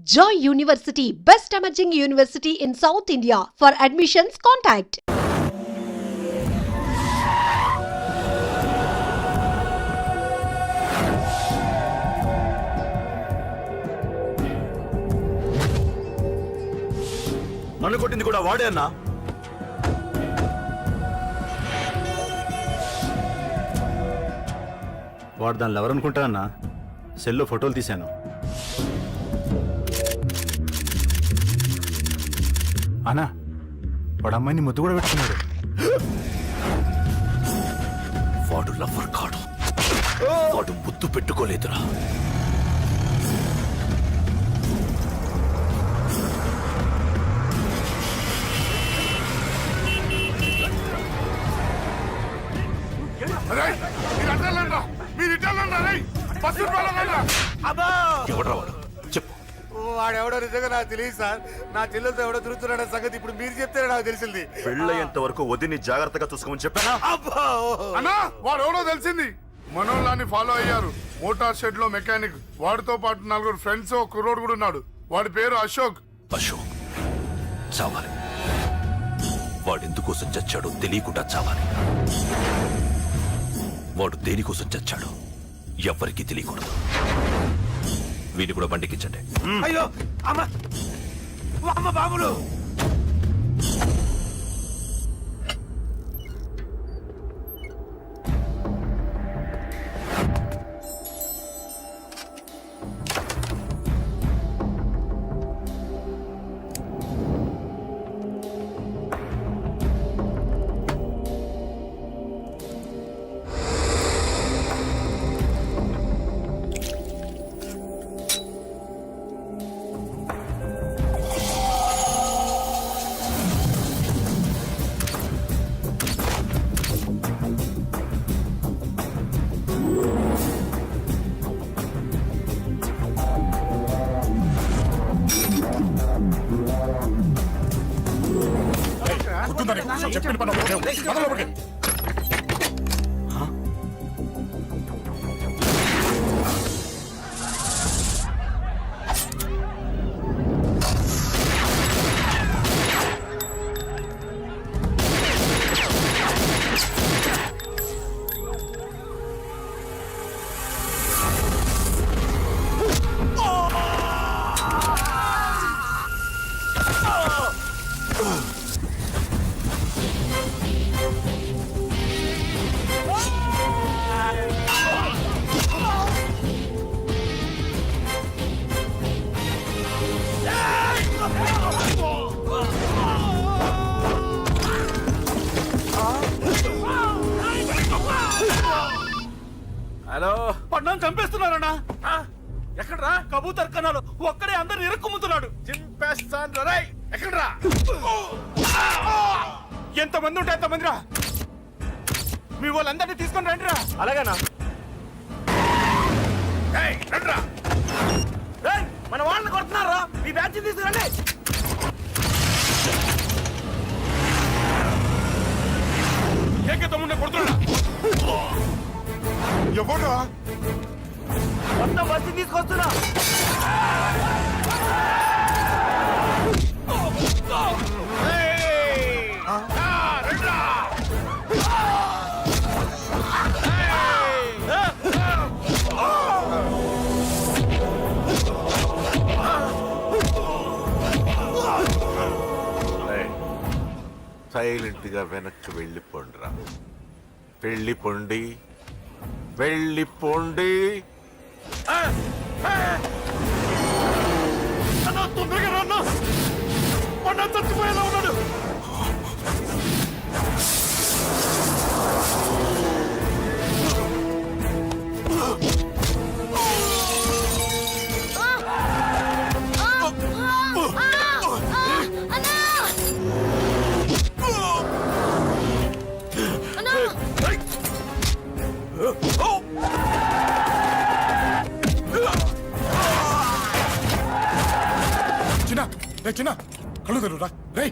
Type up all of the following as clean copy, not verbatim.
Joy University, best emerging university in South India. For admissions, contact. నన్ను కొట్టింది కూడా వాడే అన్నా. వాడు దానిలో ఎవరనుకుంటా అన్నా, సెల్లో ఫోటోలు తీశాను. అన్నా వాడు అమ్మాయిని ముద్దు కూడా పెట్టుకున్నాడు. వాడు లవ్వర్ కాడు, వాడు ముద్దు పెట్టుకోలేదురా. ఎవడ్రా వాడు? చెప్పు. వాడెవడో నిజంగా నాకు తెలియదు సార్. నా చెల్లెలతో ఎవడో తిరుగుతున్నాడ సంగతి ఇప్పుడు మీరు చెప్తే నాకు తెలిసింది. పెళ్ళయ్యేంత వరకు వదిని జాగ్రత్తగా చూసుకోమని చెప్పానా? అన్నా వాడు ఎవడో తెలిసింది. మనోళ్ళని ఫాలో అయ్యారు. మోటార్ షెడ్ లో మెకానిక్, వాడితో పాటు 4 ఫ్రెండ్స్, ఒక కుర్రోడు కూడా ఉన్నాడు. వాడి పేరు అశోక్. అశోక్ చావాలి. వాడెందుకోసం చచ్చాడో తెలియకుండా చావాలి. వాడు దేనికోసం చచ్చాడో ఎవ్వరికీ తెలియకూడదు. వీడిని కూడా బండికించండి. అయ్యో అమ్మ అమ్మ బాబులు. చెప్పిన పని హలో, పడ్డాను చంపేస్తున్నారన్నా. ఎక్కడ్రా? కబూతర్ కన్నాలు ఒక్కడే అందరు ఇరుక్కుముతున్నాడు. చింపేస్తాను రై. ఎక్కడ్రా? ఎంతమంది ఉంటే ఎంతమంది రా. మీ వాళ్ళందరినీ తీసుకొని రండిరా. అలాగేనా? రండ్రా. మన వాళ్ళని కొడుతున్నారా? మీ బ్యాచ్ తీసుకురండి. ఏకతమ్ముడిని కొడుతున్నా. ఎవరా? మొత్తం బస్సు తీసుకొస్తున్నా. సైలెంట్ గా వెనక్కి వెళ్ళిపోండిరా. వెళ్ళిపోండి, వెళ్ళిపోండి. తొందరగా రాన్నా. మొన్న చచ్చిపోయేలా ఉన్నాడు. చిన్న కళ్ళు తెరురా రే.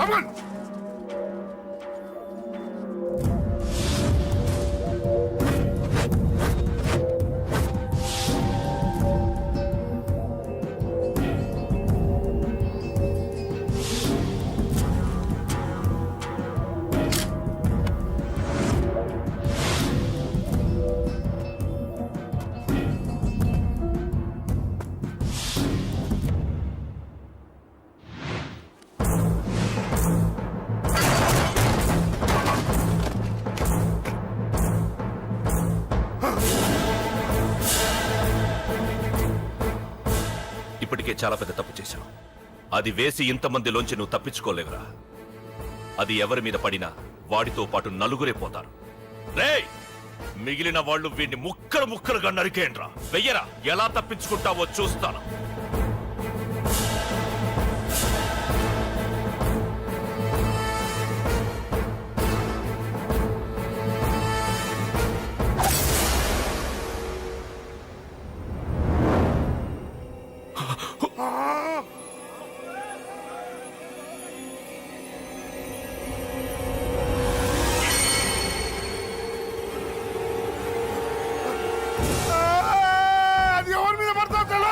తప్పకండి. ఇప్పటికే చాలా పెద్ద తప్పు చేశావు. అది వేసి ఇంతమందిలోంచి నువ్వు తప్పించుకోలేవురా. అది ఎవరి మీద పడినా వాడితో పాటు నలుగురే పోతారు. రేయ్, మిగిలిన వాళ్ళు వీడిని ముక్కలు ముక్కలుగా నరికేయండ్రా. వెయ్యరా, ఎలా తప్పించుకుంటావో చూస్తాను. అది ఎవరి మీద పడతా తెలియదు.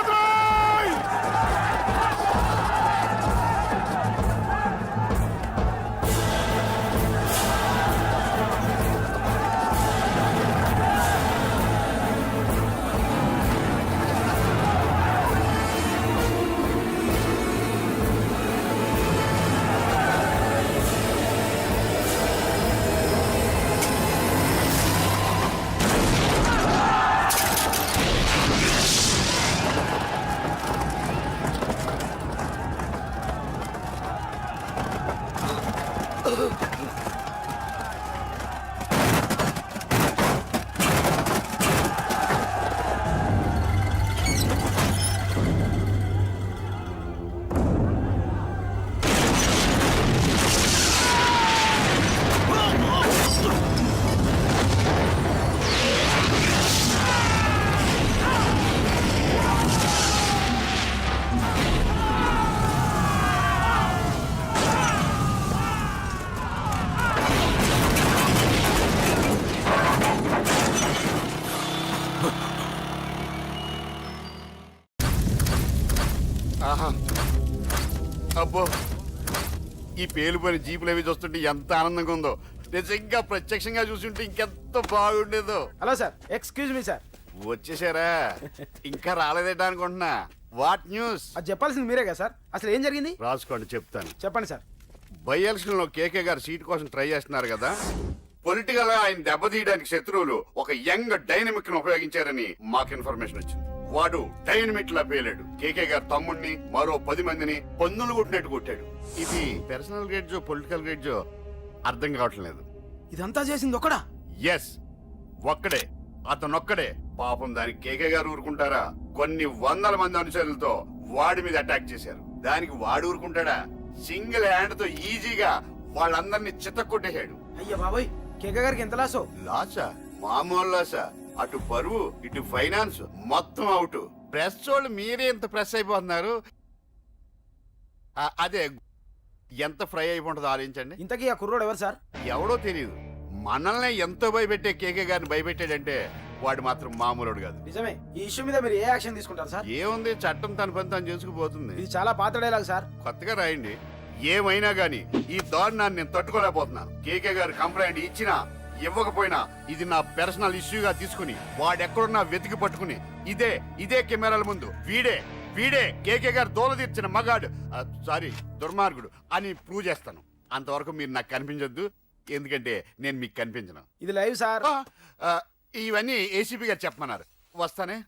ఆహా, అబ్బో, ఈ పేలిపోయిన జీపులు అవి చూస్తుంటే ఎంత ఆనందంగా ఉందో. నిజంగా ప్రత్యక్షంగా చూస్తుంటే ఇంకెంత బాగుండేదో. Hello sir, excuse me sir. వచ్చేసారా? ఇంకా రాలేదేటా అనుకుంటున్నా. What news? అది చెప్పాల్సింది మీరే కదా సార్. అసలు ఏం జరిగింది రాసుకోండి, చెప్తాను. చెప్పండి సార్. బై ఎలక్షన్ లో కేకే గారు సీట్ కోసం ట్రై చేస్తున్నారు కదా. పొలిటికల్ గా ఆయన దెబ్బతీయడానికి శత్రువులు ఒక యంగ్ డైనమిక్ ను ఉపయోగించారని మాకు ఇన్ఫర్మేషన్ వచ్చింది. వాడు డైనమిక్ లా పేలాడు. కేకే గారు తమ్ముడిని, మరో 10 మందిని పన్నులు కొట్టినట్టు కొట్టాడు. ఇది పర్సనల్ గ్రేడ్జో పొలిటికల్ గ్రేడ్జో అర్థం కావట్లేదు. ఇదంతా చేసింది ఒకడా? ఎస్, ఒక్కడే, అతనొక్కడే. పాపం దానికి కేకే గారు ఊరుకుంటారా? కొన్ని వందల మంది అనుచరులతో వాడి మీద అటాక్ చేశారు. దానికి వాడు ఊరుకుంటాడా? సింగిల్ హ్యాండ్ తో ఈజీగా వాళ్ళందరినీ చిత్తకొట్టేశాడు. అయ్యా బాబాయ్, కేక గారికి ఎంత లాసో? లాసా? మామూలు లాసా? అటు పరువు, ఇటు ఫైనాన్స్, మొత్తం అవుట్. ప్రెస్ వాళ్ళు మీరే ఎంత ప్రెస్ అయిపోతున్నారు. అదే ఎంత ఫ్రై అయిపోతుందో ఆలోచించండి. ఇంతకీ ఆ కుర్రోడు ఎవరు సార్? ఎవడో తెలియదు. మనల్ని ఎంతో భయపెట్టే కేకే గారిని భయపెట్టాడంటే వాడు మాత్రం మామూలుడు కాదు. నిజమే. ఈ ఇష్యూ మీద మీరు ఏ యాక్షన్ తీసుకుంటారు సార్? ఏముంది, చట్టం తన పని తను చేసుకుపోతుంది. ఇది చాలా పాత డైలాగ్ సార్. కొత్తగా రాయండి. ఏమైనా గానీ ఈ దారుణాన్ని నేను తట్టుకోలేకపోతున్నాను. కేకే గారు కంప్లైంట్ ఇచ్చినా ఇవ్వకపోయినా ఇది నా పర్సనల్ ఇష్యూగా తీసుకుని వాడెక్కడున్నా వెతికి పట్టుకుని ఇదే కెమెరాల ముందు వీడే కేకే గారు దోల తీర్చిన మగాడు, సారీ దుర్మార్గుడు అని ప్రూవ్ చేస్తాను. అంతవరకు మీరు నాకు కనిపించొద్దు, ఎందుకంటే నేను మీకు కనిపించను. ఇది లైవ్ సార్. ఇవన్నీ ఏసీపీ గారు చెప్పమన్నారు. వస్తానే.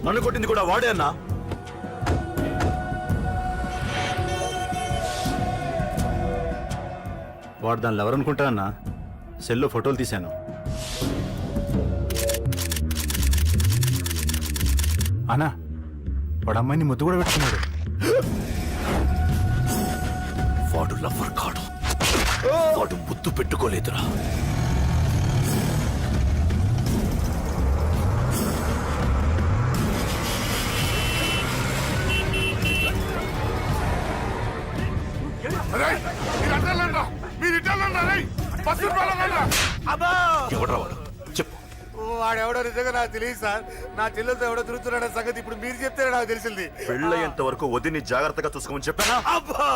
నన్ను కొట్టింది కూడా వాడే అన్నా. వాడు దానిలో ఎవరనుకుంటా అన్నా, సెల్లో ఫోటోలు తీశాను. అన్నా వాడు అమ్మాయిని ముద్దు కూడా పెట్టుకున్నాడు. వాడు లవ్వర్ కాడు, వాడు ముద్దు పెట్టుకోలేదురా. రేయ్, మీరు అడ్డాలండ్రా, మీరు ఇడ్డాలండ్రా, రేయ్, బస్సు రూపాయలండ్రా. ఎవడ్రా వాడు చెప్పు. వాడెవడో నిజంగా నాకు తెలియదు సార్. నా చెల్లెలతో ఎవడో తిరుగుతున్నాడన్న సంగతి ఇప్పుడు మీరు చెప్తే నాకు తెలిసింది. పెళ్ళయ్యేంత వరకు వదిని జాగ్రత్తగా చూసుకోమని చెప్పానా? అబ్బా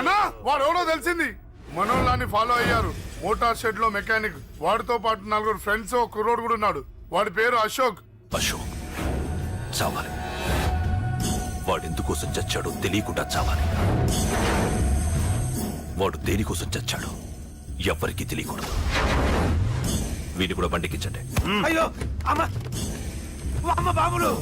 అన్నా వాడు ఎవడో తెలిసింది. మనోళ్ళని ఫాలో అయ్యారు. మోటార్ షెడ్ లో మెకానిక్, వాడితో పాటు 4 ఫ్రెండ్స్, ఒక కుర్రోడు కూడా ఉన్నాడు. వాడి పేరు అశోక్. అశోక్ చావాలి. వాడెందుకోసం చచ్చాడో తెలియకుండా చావాలి. వాడు దేనికోసం చచ్చాడో ఎవ్వరికీ తెలియకూడదు. వీడిని కూడా బండికించండి. అయ్యో అమ్మ అమ్మ బాబులు.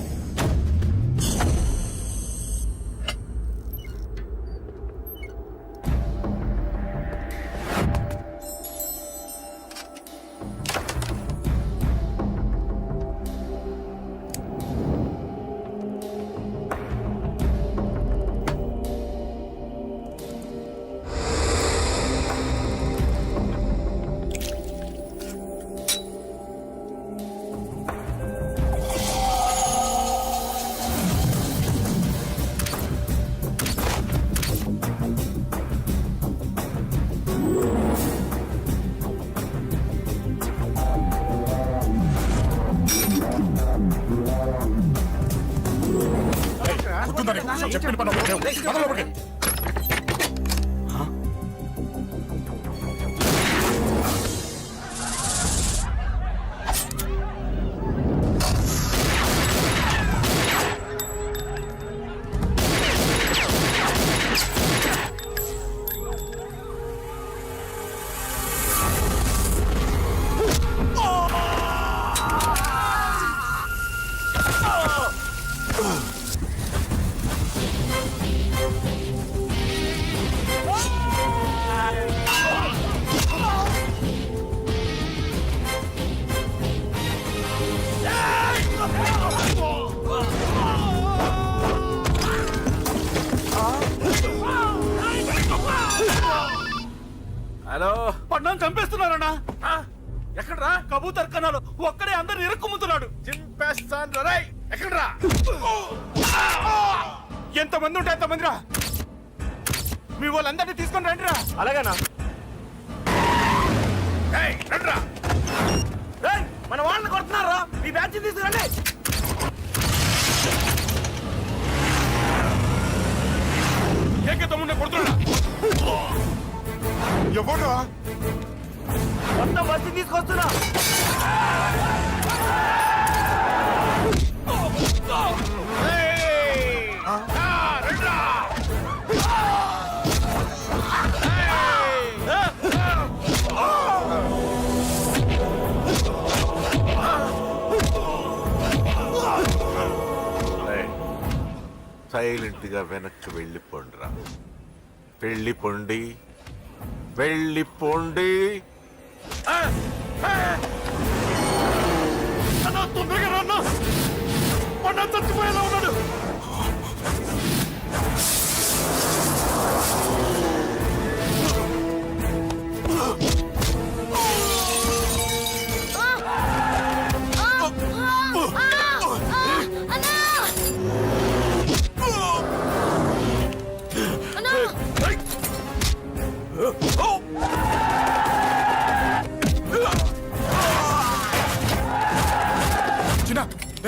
చెప్పిన పని ఒకటే. పద లోపలికి. హలో పడ్డాను చంపేస్తున్నారన్నా. ఎక్కడ్రా కబూతర్ కన్నాలు ఒక్కడే అందరు ఇరుక్కుముతున్నాడు. చింపేస్తాను రై. ఎక్కడ్రా? ఎంతమంది ఉంటే ఎంతమంది రా. మీ వాళ్ళందరినీ తీసుకొని రండిరా. అలాగేనా? రండిరా. మన వాళ్ళని కొడుతున్నారా? మీ బ్యాచ్ తీసుకురండి. ఏకే తమ్ముడిని కొడుతున్నా. ఎవడ్రా? మొత్తం బస్సు తీసుకొస్తున్నా. సైలెంట్ గా వెనక్కి వెళ్ళిపోండిరా. వెళ్ళిపోండి, వెళ్ళిపోండి. తొందరగా రాన్నా. పడ్డా చచ్చిపోయేలా ఉన్నాడు.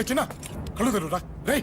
చిన్న కళ్ళు తెరురా. రే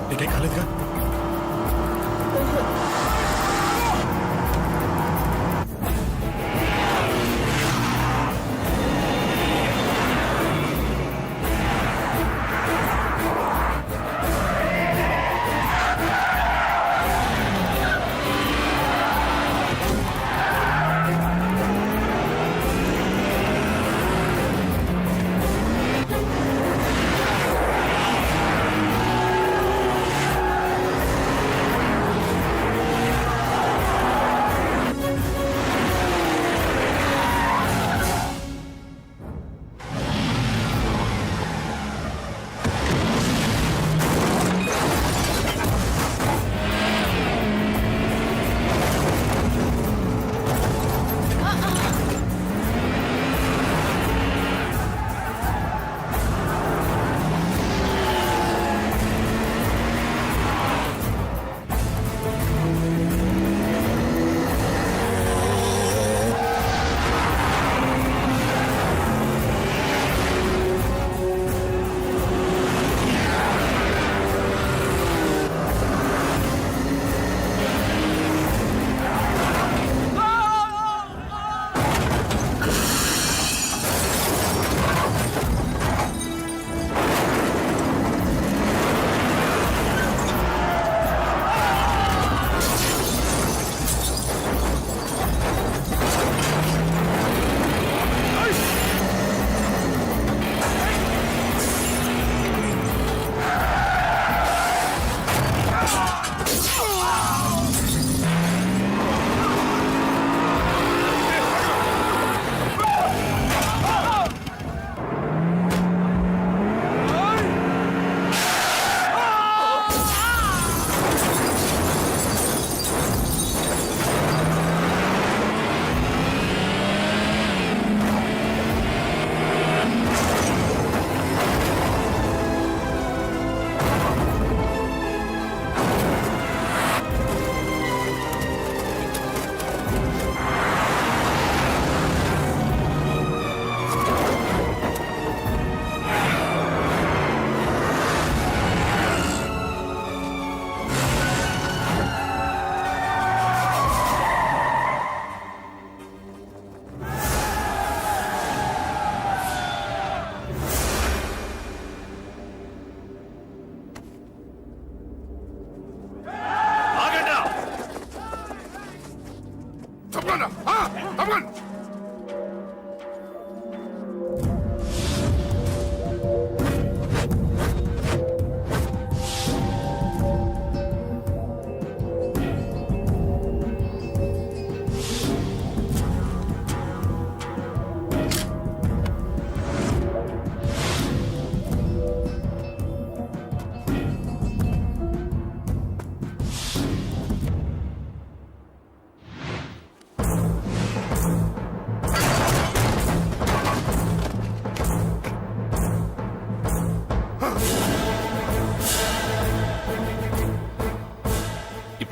నీకేం కాలేదుగా?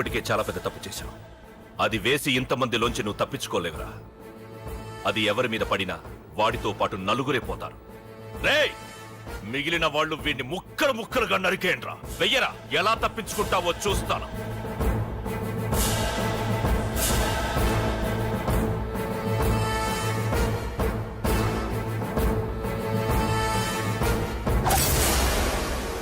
ఇప్పటికే చాలా పెద్ద తప్పు చేశావు. అది వేసి ఇంతమందిలోంచి నువ్వు తప్పించుకోలేవురా. అది ఎవరి మీద పడినా వాడితో పాటు నలుగురే పోతారు. రేయ్, మిగిలిన వాళ్ళు వీడిని ముక్కలు ముక్కలుగా నరికేయండ్రా. వెయ్యరా, ఎలా తప్పించుకుంటావో చూస్తాను.